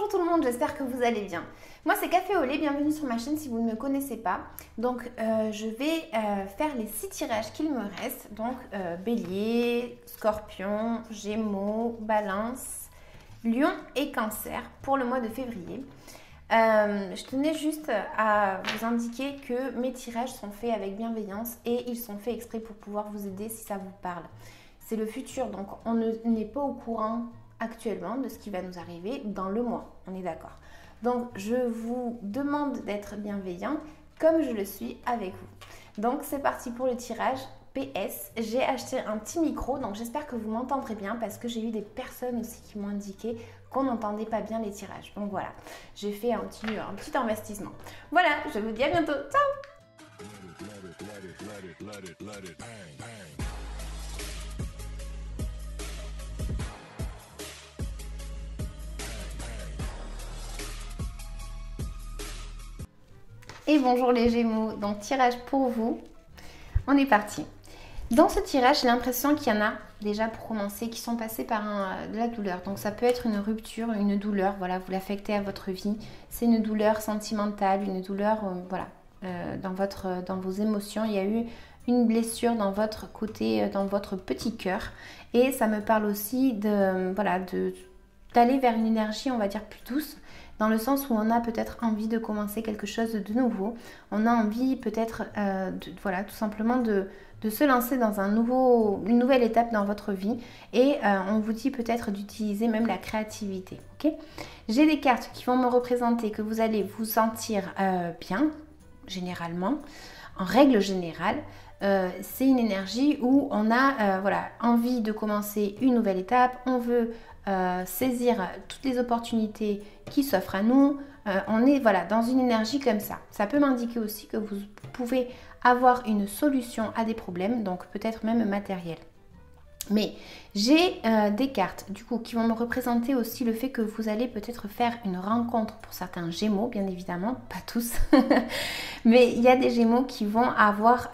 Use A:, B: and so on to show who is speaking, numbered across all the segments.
A: Bonjour tout le monde, j'espère que vous allez bien. Moi c'est Café au lait, bienvenue sur ma chaîne si vous ne me connaissez pas. Donc je vais faire les 6 tirages qu'il me reste. Donc Bélier, Scorpion, Gémeaux, Balance, Lion et Cancer pour le mois de février. Je tenais juste à vous indiquer que mes tirages sont faits avec bienveillance et ils sont faits exprès pour pouvoir vous aider si ça vous parle. C'est le futur, donc on n'est pas au courant actuellement de ce qui va nous arriver dans le mois, on est d'accord. Donc je vous demande d'être bienveillant comme je le suis avec vous. Donc c'est parti pour le tirage. PS, j'ai acheté un petit micro, donc j'espère que vous m'entendrez bien parce que j'ai eu des personnes aussi qui m'ont indiqué qu'on n'entendait pas bien les tirages. Donc voilà, j'ai fait un petit investissement. Voilà, je vous dis à bientôt. Ciao! Et bonjour les Gémeaux, donc tirage pour vous. On est parti. Dans ce tirage, j'ai l'impression qu'il y en a déjà pour commencer qui sont passés par de la douleur. Donc ça peut être une rupture, une douleur, voilà, vous l'affectez à votre vie. C'est une douleur sentimentale, une douleur, voilà, dans vos émotions. Il y a eu une blessure dans votre côté, dans votre petit cœur. Et ça me parle aussi d'aller vers une énergie, on va dire, plus douce. Dans le sens où on a peut-être envie de commencer quelque chose de nouveau. On a envie peut-être, tout simplement de se lancer dans une nouvelle étape dans votre vie. Et on vous dit peut-être d'utiliser même la créativité. Okay, j'ai des cartes qui vont me représenter que vous allez vous sentir bien, généralement. En règle générale, c'est une énergie où on a envie de commencer une nouvelle étape. On veut saisir toutes les opportunités qui s'offrent à nous. On est dans une énergie comme ça. Ça peut m'indiquer aussi que vous pouvez avoir une solution à des problèmes, donc peut-être même matériel. Mais j'ai des cartes du coup qui vont me représenter aussi le fait que vous allez peut-être faire une rencontre pour certains Gémeaux, bien évidemment, pas tous. Mais il y a des Gémeaux qui vont avoir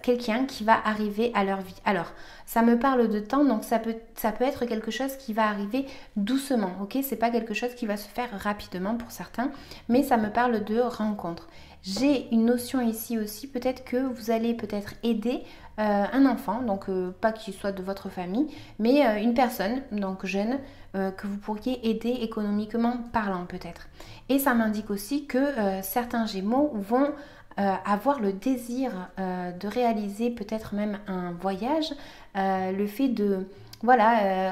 A: quelqu'un qui va arriver à leur vie. Alors, ça me parle de temps, donc ça peut être quelque chose qui va arriver doucement, ok? C'est pas quelque chose qui va se faire rapidement pour certains, mais ça me parle de rencontre. J'ai une notion ici aussi, peut-être que vous allez peut-être aider un enfant, donc pas qu'il soit de votre famille, mais une personne, donc jeune, que vous pourriez aider économiquement parlant peut-être. Et ça m'indique aussi que certains Gémeaux vont avoir le désir de réaliser peut-être même un voyage, le fait de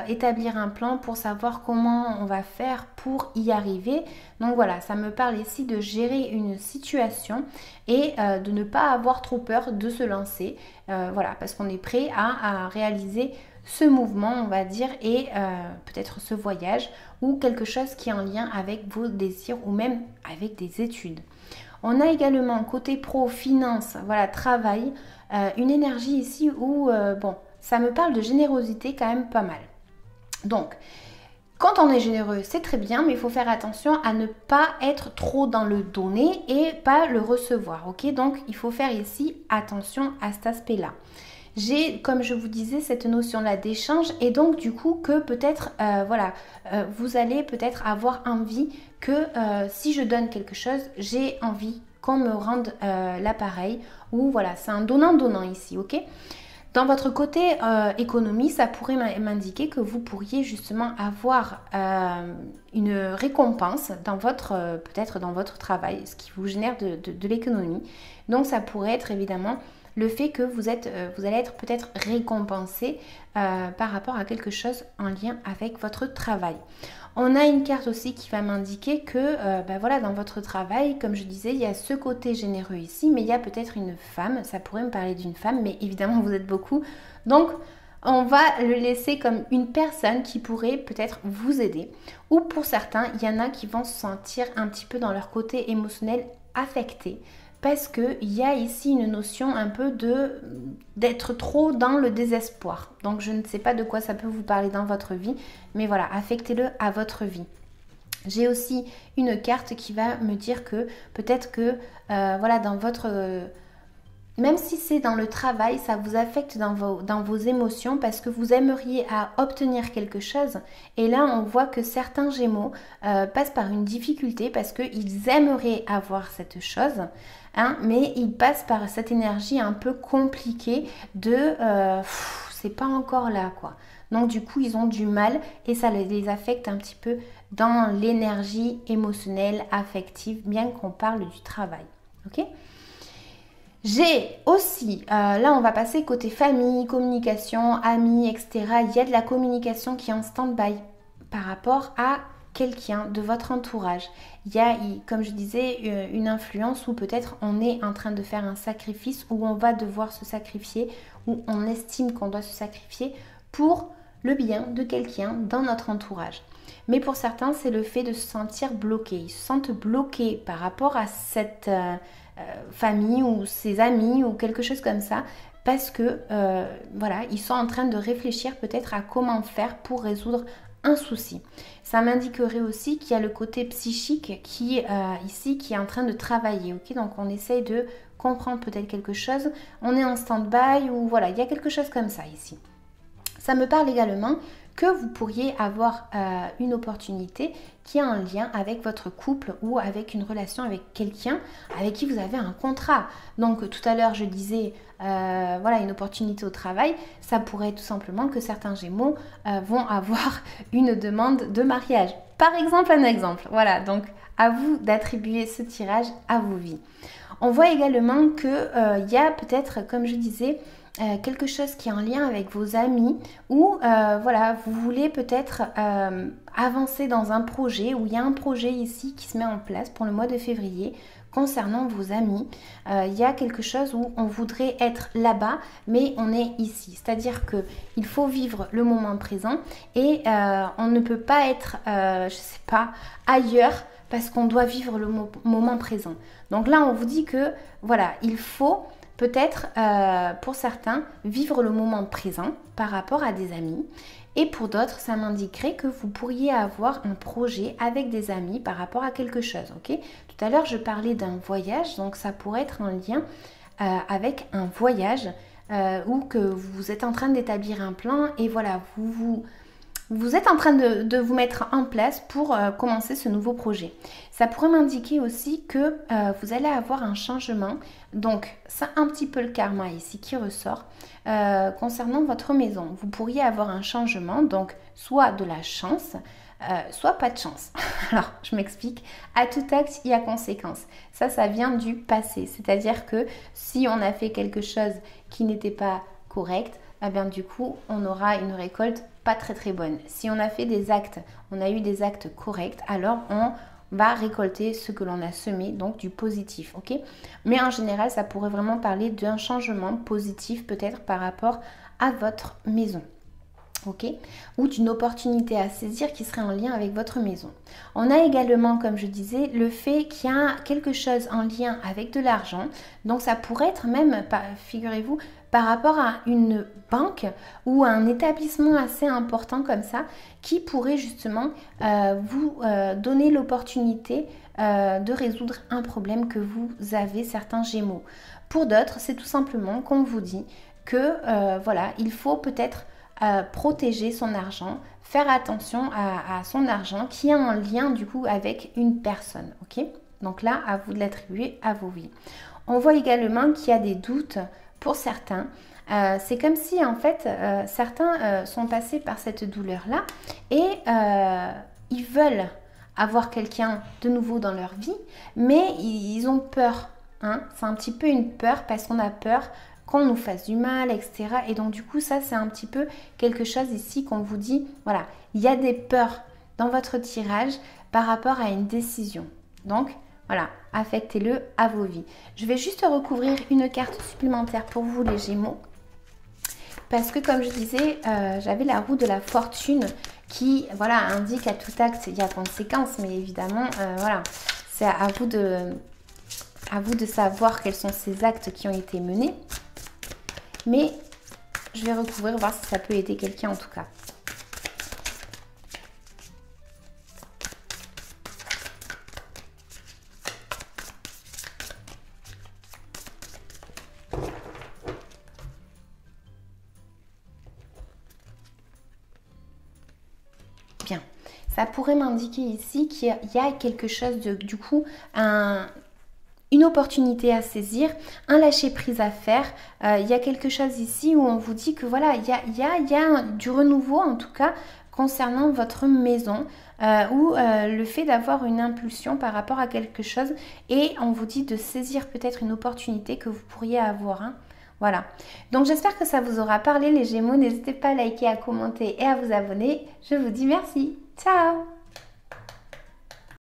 A: établir un plan pour savoir comment on va faire pour y arriver. Donc voilà, ça me parle ici de gérer une situation et de ne pas avoir trop peur de se lancer. Parce qu'on est prêt à réaliser ce mouvement, on va dire, et peut-être ce voyage ou quelque chose qui est en lien avec vos désirs ou même avec des études. On a également côté pro, finance, travail, une énergie ici où, ça me parle de générosité quand même pas mal. Donc, quand on est généreux, c'est très bien, mais il faut faire attention à ne pas être trop dans le donner et pas le recevoir, ok? Donc, il faut faire ici attention à cet aspect-là. J'ai, comme je vous disais, cette notion-là d'échange et donc du coup que peut-être, vous allez peut-être avoir envie que si je donne quelque chose, j'ai envie qu'on me rende l'appareil ou voilà, c'est un donnant-donnant ici, ok? Dans votre côté économie, ça pourrait m'indiquer que vous pourriez justement avoir une récompense dans peut-être dans votre travail, ce qui vous génère de l'économie. Donc ça pourrait être évidemment le fait que vous allez être peut-être récompensé par rapport à quelque chose en lien avec votre travail. On a une carte aussi qui va m'indiquer que dans votre travail, comme je disais, il y a ce côté généreux ici, mais il y a peut-être une femme, ça pourrait me parler d'une femme, mais évidemment vous êtes beaucoup. Donc on va le laisser comme une personne qui pourrait peut-être vous aider. Ou pour certains, il y en a qui vont se sentir un petit peu dans leur côté émotionnel affectés. Parce qu'il y a ici une notion un peu d'être trop dans le désespoir. Donc je ne sais pas de quoi ça peut vous parler dans votre vie, mais voilà, affectez-le à votre vie. J'ai aussi une carte qui va me dire que peut-être que dans votre même si c'est dans le travail, ça vous affecte dans vos émotions parce que vous aimeriez obtenir quelque chose. Et là, on voit que certains Gémeaux passent par une difficulté parce qu'ils aimeraient avoir cette chose, hein, mais ils passent par cette énergie un peu compliquée de c'est pas encore là, quoi. Donc du coup, ils ont du mal et ça les affecte un petit peu dans l'énergie émotionnelle, affective, bien qu'on parle du travail. Ok ? J'ai aussi, là on va passer côté famille, communication, amis, etc. Il y a de la communication qui est en stand-by par rapport à quelqu'un de votre entourage. Il y a, comme je disais, une influence où peut-être on est en train de faire un sacrifice, où on va devoir se sacrifier, où on estime qu'on doit se sacrifier pour le bien de quelqu'un dans notre entourage. Mais pour certains, c'est le fait de se sentir bloqué. Ils se sentent bloqués par rapport à cette famille ou ses amis ou quelque chose comme ça parce que voilà, ils sont en train de réfléchir peut-être à comment faire pour résoudre un souci. Ça m'indiquerait aussi qu'il y a le côté psychique qui ici qui est en train de travailler. Ok, donc on essaye de comprendre peut-être quelque chose. On est en stand-by ou voilà, il y a quelque chose comme ça ici. Ça me parle également que vous pourriez avoir une opportunité qui est en lien avec votre couple ou avec une relation avec quelqu'un avec qui vous avez un contrat. Donc tout à l'heure je disais voilà, une opportunité au travail, ça pourrait être tout simplement que certains Gémeaux vont avoir une demande de mariage. Par exemple, un exemple. Voilà, donc à vous d'attribuer ce tirage à vos vies. On voit également qu'il y a peut-être, comme je disais, quelque chose qui est en lien avec vos amis ou voilà, vous voulez peut-être avancer dans un projet où il y a un projet ici qui se met en place pour le mois de février concernant vos amis. Il y a quelque chose où on voudrait être là-bas mais on est ici. C'est-à-dire qu'il faut vivre le moment présent et on ne peut pas être, je sais pas, ailleurs parce qu'on doit vivre le moment présent. Donc là, on vous dit que voilà, il faut peut-être, pour certains, vivre le moment présent par rapport à des amis. Et pour d'autres, ça m'indiquerait que vous pourriez avoir un projet avec des amis par rapport à quelque chose. Ok ? Tout à l'heure, je parlais d'un voyage, donc ça pourrait être en lien avec un voyage ou que vous êtes en train d'établir un plan et voilà, vous êtes en train de vous mettre en place pour commencer ce nouveau projet. Ça pourrait m'indiquer aussi que vous allez avoir un changement. Donc, c'est un petit peu le karma ici qui ressort concernant votre maison. Vous pourriez avoir un changement, donc soit de la chance, soit pas de chance. Alors, je m'explique. À tout acte, il y a conséquence. Ça vient du passé. C'est-à-dire que si on a fait quelque chose qui n'était pas correct, eh bien, du coup, on aura une récolte pas très bonne. Si on a fait des actes, on a eu des actes corrects, alors on va récolter ce que l'on a semé, donc du positif, ok? Mais en général, ça pourrait vraiment parler d'un changement positif peut-être par rapport à votre maison. Ok, ou d'une opportunité à saisir qui serait en lien avec votre maison. On a également, comme je disais, le fait qu'il y a quelque chose en lien avec de l'argent. Donc ça pourrait être même, figurez-vous, par rapport à une banque ou un établissement assez important comme ça, qui pourrait justement vous donner l'opportunité de résoudre un problème que vous avez, certains Gémeaux. Pour d'autres, c'est tout simplement qu'on vous dit que voilà, il faut peut-être protéger son argent, faire attention à son argent qui est en lien du coup avec une personne. Ok, donc là, à vous de l'attribuer à vos vies. On voit également qu'il y a des doutes pour certains. C'est comme si en fait certains sont passés par cette douleur-là et ils veulent avoir quelqu'un de nouveau dans leur vie, mais ils ont peur. Hein, c'est un petit peu une peur parce qu'on a peur qu'on nous fasse du mal, etc. Et donc du coup, ça c'est un petit peu quelque chose ici qu'on vous dit, voilà, il y a des peurs dans votre tirage par rapport à une décision. Donc voilà, affectez-le à vos vies. Je vais juste recouvrir une carte supplémentaire pour vous les Gémeaux. Parce que comme je disais, j'avais la roue de la fortune qui voilà, indique à tout acte, il y a conséquence. Mais évidemment, voilà, c'est à vous de savoir quels sont ces actes qui ont été menés. Mais je vais recouvrir, voir si ça peut aider quelqu'un en tout cas. ça pourrait m'indiquer ici qu'il y a quelque chose de, du coup, une opportunité à saisir, un lâcher prise à faire. Il y a quelque chose ici où on vous dit que voilà, il y a du renouveau en tout cas concernant votre maison ou le fait d'avoir une impulsion par rapport à quelque chose et on vous dit de saisir peut-être une opportunité que vous pourriez avoir. Hein. Voilà. Donc j'espère que ça vous aura parlé les Gémeaux. N'hésitez pas à liker, à commenter et à vous abonner. Je vous dis merci. Ciao!